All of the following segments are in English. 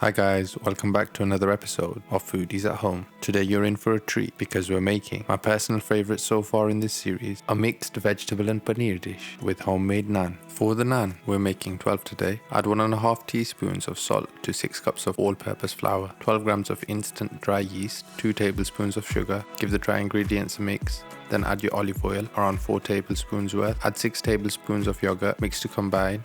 Hi guys, welcome back to another episode of Foodies at Home. Today you're in for a treat because we're making my personal favourite so far in this series, a mixed vegetable and paneer dish with homemade naan. For the naan, we're making 12 today. Add 1.5 teaspoons of salt to 6 cups of all-purpose flour, 12 grams of instant dry yeast, 2 tablespoons of sugar. Give the dry ingredients a mix. Then add your olive oil, around 4 tablespoons worth. Add 6 tablespoons of yogurt, mix to combine.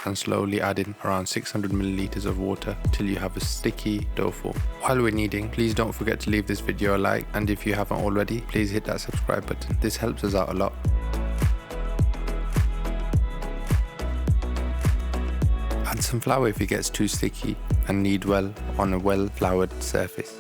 And slowly add in around 600 milliliters of water till you have a sticky dough form. While we're kneading, please don't forget to leave this video a like, and if you haven't already, please hit that subscribe button. This helps us out a lot. Add some flour if it gets too sticky and knead well on a well floured surface.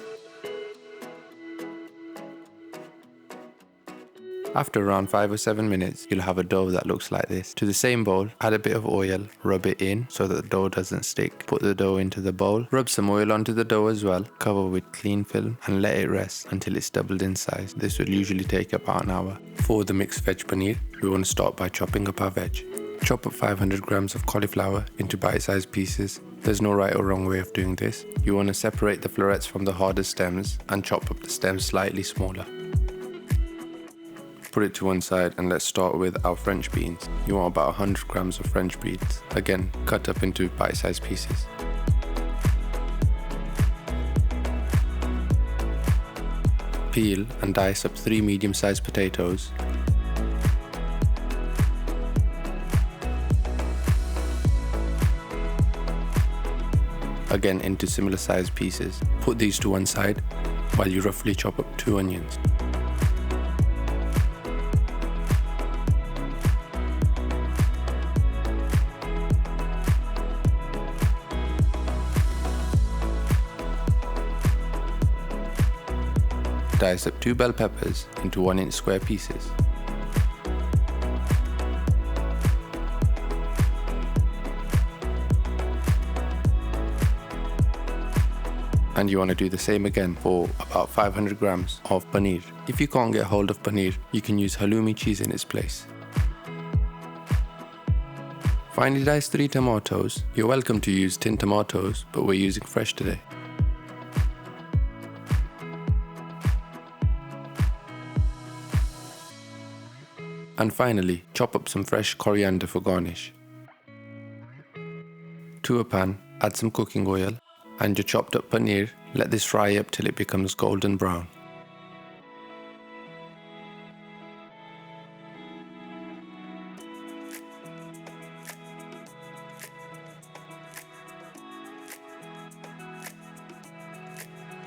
After around 5 or 7 minutes, you'll have a dough that looks like this. To the same bowl, add a bit of oil, rub it in so that the dough doesn't stick. Put the dough into the bowl, rub some oil onto the dough as well, cover with clean film and let it rest until it's doubled in size. This will usually take about an hour. For the mixed veg paneer, we want to start by chopping up our veg. Chop up 500 grams of cauliflower into bite-sized pieces. There's no right or wrong way of doing this. You want to separate the florets from the harder stems and chop up the stems slightly smaller. Put it to one side and let's start with our French beans. You want about 100 grams of French beans. Again, cut up into bite-sized pieces. Peel and dice up 3 medium-sized potatoes. Again into similar sized pieces. Put these to one side while you roughly chop up 2 onions. Dice up 2 bell peppers into 1-inch square pieces. And you want to do the same again for about 500 grams of paneer. If you can't get hold of paneer, you can use halloumi cheese in its place. Finely dice 3 tomatoes. You're welcome to use tin tomatoes, but we're using fresh today. And finally, chop up some fresh coriander for garnish. To a pan, add some cooking oil and your chopped up paneer. Let this fry up till it becomes golden brown.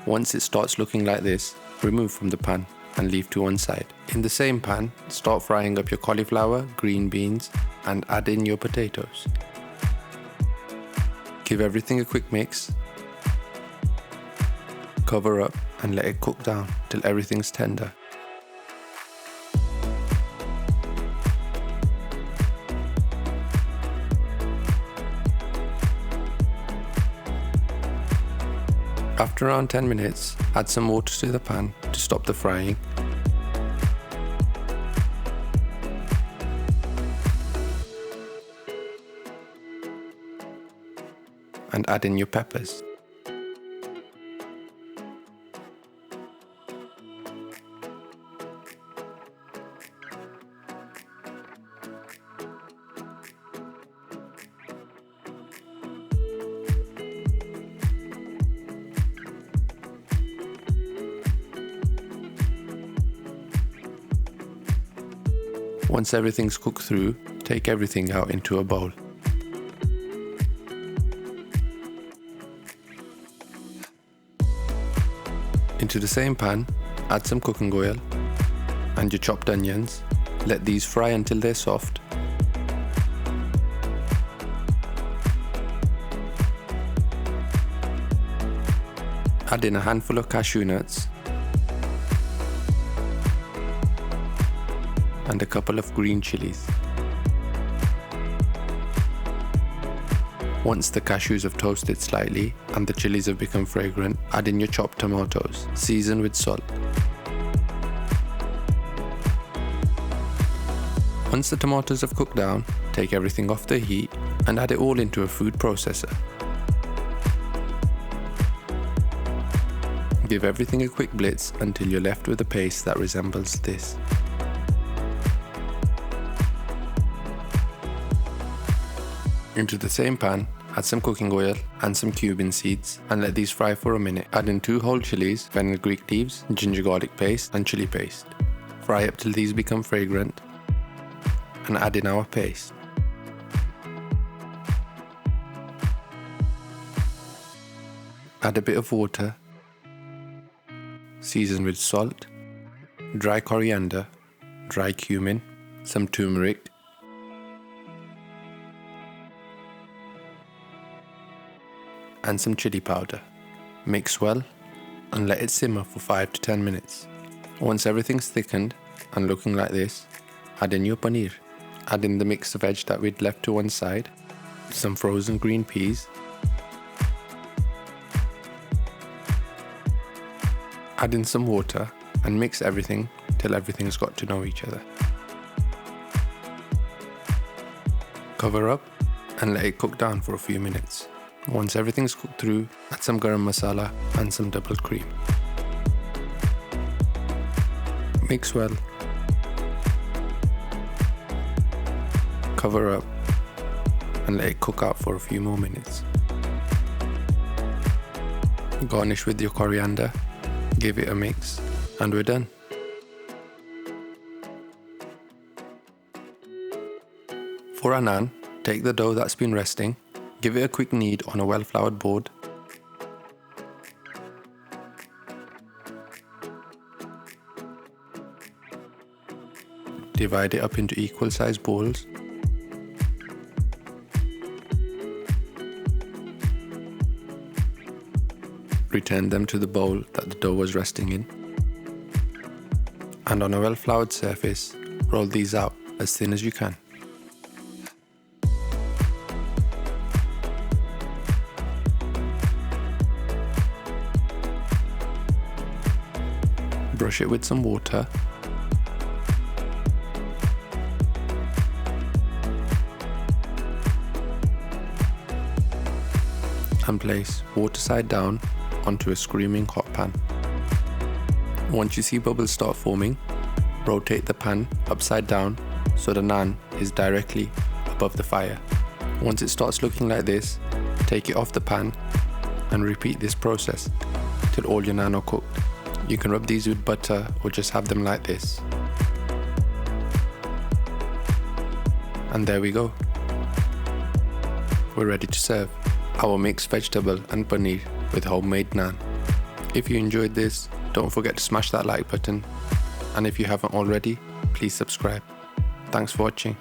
Once it starts looking like this, remove from the pan and leave to one side. In the same pan, start frying up your cauliflower, green beans, and add in your potatoes. Give everything a quick mix. Cover up and let it cook down till everything's tender. After around 10 minutes, add some water to the pan to stop the frying. And add in your peppers. Once everything's cooked through, take everything out into a bowl. Into the same pan, add some cooking oil and your chopped onions. Let these fry until they're soft. Add in a handful of cashew nuts and a couple of green chilies. Once the cashews have toasted slightly and the chilies have become fragrant, add in your chopped tomatoes. Season with salt. Once the tomatoes have cooked down, take everything off the heat and add it all into a food processor. Give everything a quick blitz until you're left with a paste that resembles this. Into the same pan, add some cooking oil and some cumin seeds and let these fry for a minute. Add in 2 whole chilies, fenugreek leaves, ginger garlic paste and chili paste. Fry up till these become fragrant and add in our paste. Add a bit of water, season with salt, dry coriander, dry cumin, some turmeric, and some chili powder. Mix well and let it simmer for 5 to 10 minutes. Once everything's thickened and looking like this, add in your paneer. Add in the mix of veg that we'd left to one side, some frozen green peas, add in some water and mix everything till everything's got to know each other. Cover up and let it cook down for a few minutes. Once everything's cooked through, add some garam masala and some double cream. Mix well. Cover up and let it cook out for a few more minutes. Garnish with your coriander, give it a mix, and we're done. For our naan, take the dough that's been resting, give it a quick knead on a well-floured board. Divide it up into equal-sized balls. Return them to the bowl that the dough was resting in. And on a well-floured surface, roll these out as thin as you can. Brush it with some water. And place water side down onto a screaming hot pan. Once you see bubbles start forming, rotate the pan upside down so the naan is directly above the fire. Once it starts looking like this, take it off the pan and repeat this process till all your naan are cooked. You can rub these with butter or just have them like this. And there we go. We're ready to serve our mixed vegetable and paneer with homemade naan. If you enjoyed this, don't forget to smash that like button. And if you haven't already, please subscribe. Thanks for watching.